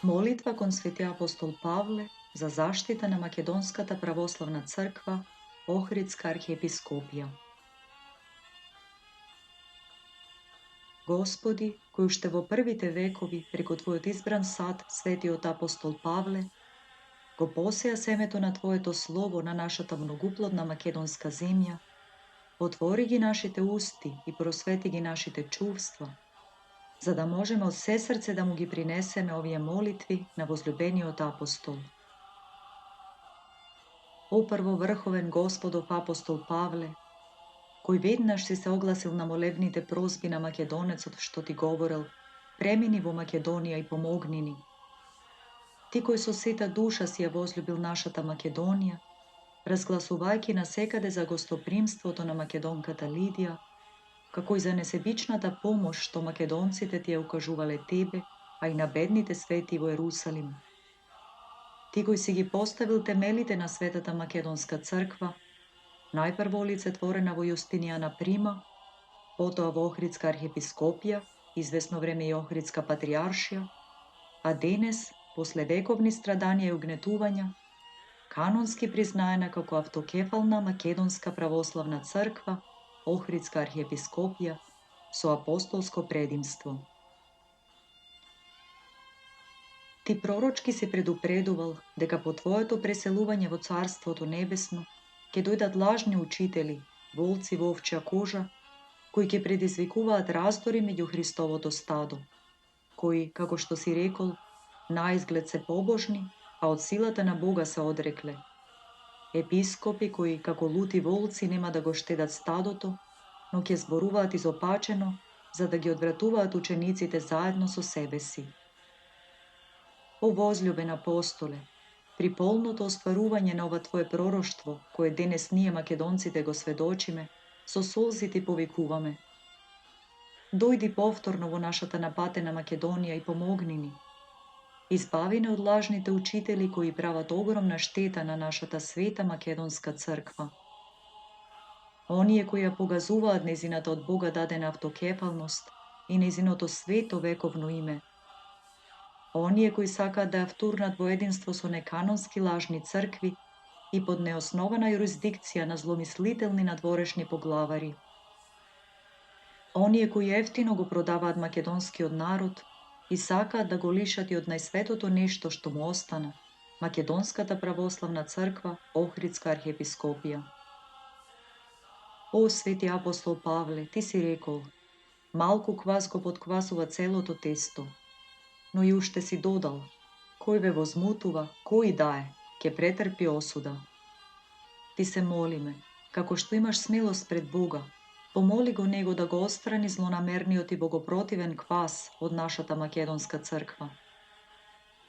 Молитва кон свети апостол Павле за заштита на Македонската православна црква, Охридска архиепископија. Господи, кој уште во првите векови преку Твојот избран сад, светиот апостол Павле, го посеа семето на Твоето слово на нашата многуплодна македонска земја, отвори ги нашите усти и просвети ги нашите чувства, за да можеме од се срце да му ги принесеме овие молитви на возлюбениот апостол. О првоврховен Господов апостол Павле, кој веднаш си се огласил на молебните прозби на македонецот што ти говорел, премини во Македонија и помогни ни. Ти кој со сета душа си ја возлюбил нашата Македонија, разгласувајќи насекаде за гостопримството на македонката Лидија, како и за несебичната помош што македонците ти ја укажувале тебе, а и на бедните свети во Ерусалим. Ти кој си ги поставил темелите на Светата Македонска црква, најпрво олицетворена во Јустинијана Прима, потоа во Охридска архиепископија, извесно време и Охридска патријаршија, а денес, после вековни страданија и угнетувања, канонски признаена како автокефална Македонска православна црква, Охридска архиепископија, со апостолско предимство. Ти пророчки си предупредувал дека по Твоето преселување во Царството Небесно ќе дојдат лажни учители, волци во овчја кожа, кои ќе предизвикуваат раздори меѓу Христовото стадо, кои, како што си рекол, наизглед се побожни, а од силата на Бога се одрекле. Епископи кои, како лути волци, нема да го штедат стадото, но ќе зборуваат изопачено, за да ги одвратуваат учениците заедно со себе си. О возлюбен апостоле, при полното остварување на ова Твое пророштво, кое денес ние македонците го сведочиме, со солзи ти повикуваме. Дојди повторно во нашата напатена Македонија и помогни ни. Избави не од лажните учители кои прават огромна штета на нашата света Македонска црква. Оние кои ја погазуваат незината од Бога дадена автокефалност и незиното свето вековно име. Оние кои сакаат да ја втурнат во единство со неканонски лажни цркви и под неоснована јурисдикција на зломислителни надворешни поглавари. Оние кои ефтино го продаваат македонскиот народ и сакаат да го лишат и од најсветото нешто што му остана, Македонската православна црква, Охридска архиепископија. О, свети апостол Павле, ти си рекол, малку квас го подквасува целото тесто, но и уште си додал, кој ве возмутува, кој да е, ќе претрпи осуда. Ти се молиме, како што имаш смелост пред Бога, помоли го Него да го отстрани злонамерниот и богопротивен квас од нашата Македонска црква.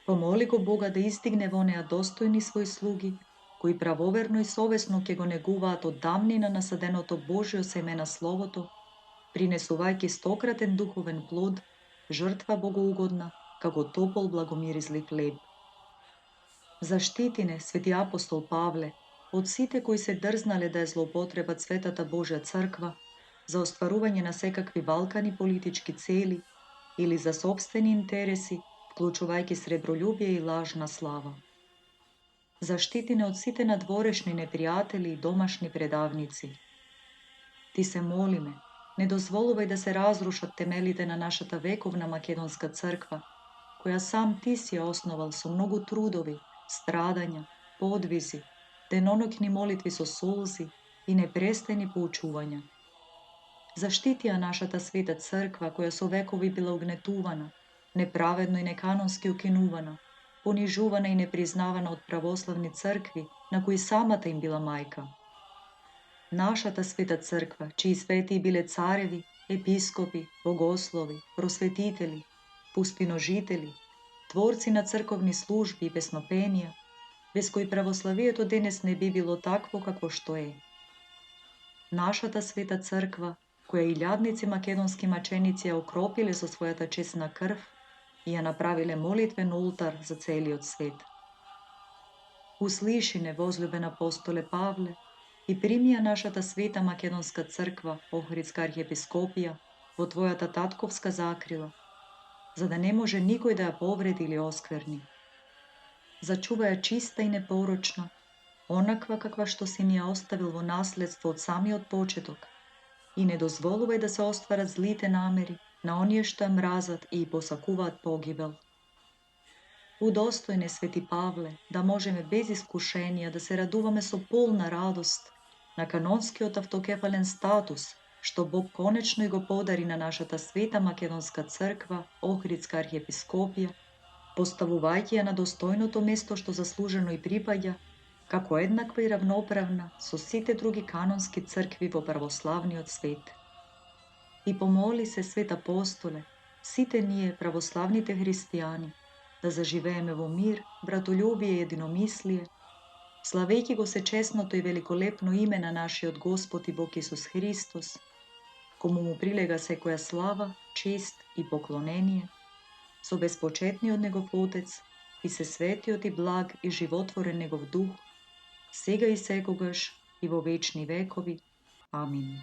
Помоли го Бога да издигне во неа достојни своји слуги, кои правоверно и совесно ќе го негуваат од давнина насаденото Божјо семе на Словото, принесувајќи стократен духовен плод, жртва богоугодна, како топол благомиризлив хлеб. Заштити не, свети апостол Павле, од сите кои се дрзнале да ја злоупотребат Светата Божја црква за остварување на секакви валкани политички цели или за сопствени интереси, вклучувајќи сребролюбие и лажна слава. Заштити не од сите надворешни непријатели и домашни предавници. Ти се молиме, не дозволувај да се разрушат темелите на нашата вековна Македонска црква, која сам ти си ја основал со многу трудови, страдања, подвизи, деноноќни молитви со солзи и непрестајни поучувања. Заштити ја нашата света црква, која со векови била угнетувана, неправедно и неканонски укинувана, понижувана и непризнавана од православни цркви, на кои самата им била мајка. Нашата света црква, чии свети биле цареви, епископи, богослови, просветители, пустиножители, творци на црковни служби и песнопенија, без кои православието денес не би било такво какво што е. Нашата света црква, која илјадници македонски маченици ја окропиле со својата чесна крв и ја направиле молитвен олтар за целиот свет. Услиши не, возлюбен апостоле Павле, и прими ја нашата света Македонска црква, Охридска архиепископија, во Твојата татковска закрила, za da ne može nikoj da ja povredi ili oskvrni. Začuvaj ja čista i neporočna, onakva kakva što si ni ja ostavil vo nasledstvo od sami od početok, i ne dozvoluvaj da se ostvarat zlite nameri, na onije što je mrazat i posakuvat pogibel. Udostojne, sveti Pavle, da možeme bez iskušenja da se raduvame so polna radost na kanonski autokefalen status, što Bog konečno i go podari na našata sveta makedonska crkva, Ohridska arhijepiskopija, postavuvajte ja na dostojno to mesto što zasluženo i pripadja, kako jednakva i ravnopravna so site drugi kanonski crkvi vo pravoslavni od svete. I pomoli se, svet apostole, site nije pravoslavnite hristijani, da zaživeme vo mir, bratoljubiye, jedinomislije, slavejki go se česnoto i velikolepno imena naše od Gospod i Bog Isus Hristos, komu mu prilega se koja slava, čist i poklonenije, so bezpočetni od njegov Otec i se sveti od i blag i životvoren njegov duh, sega i sekogaš i vo večni vekovi. Amin.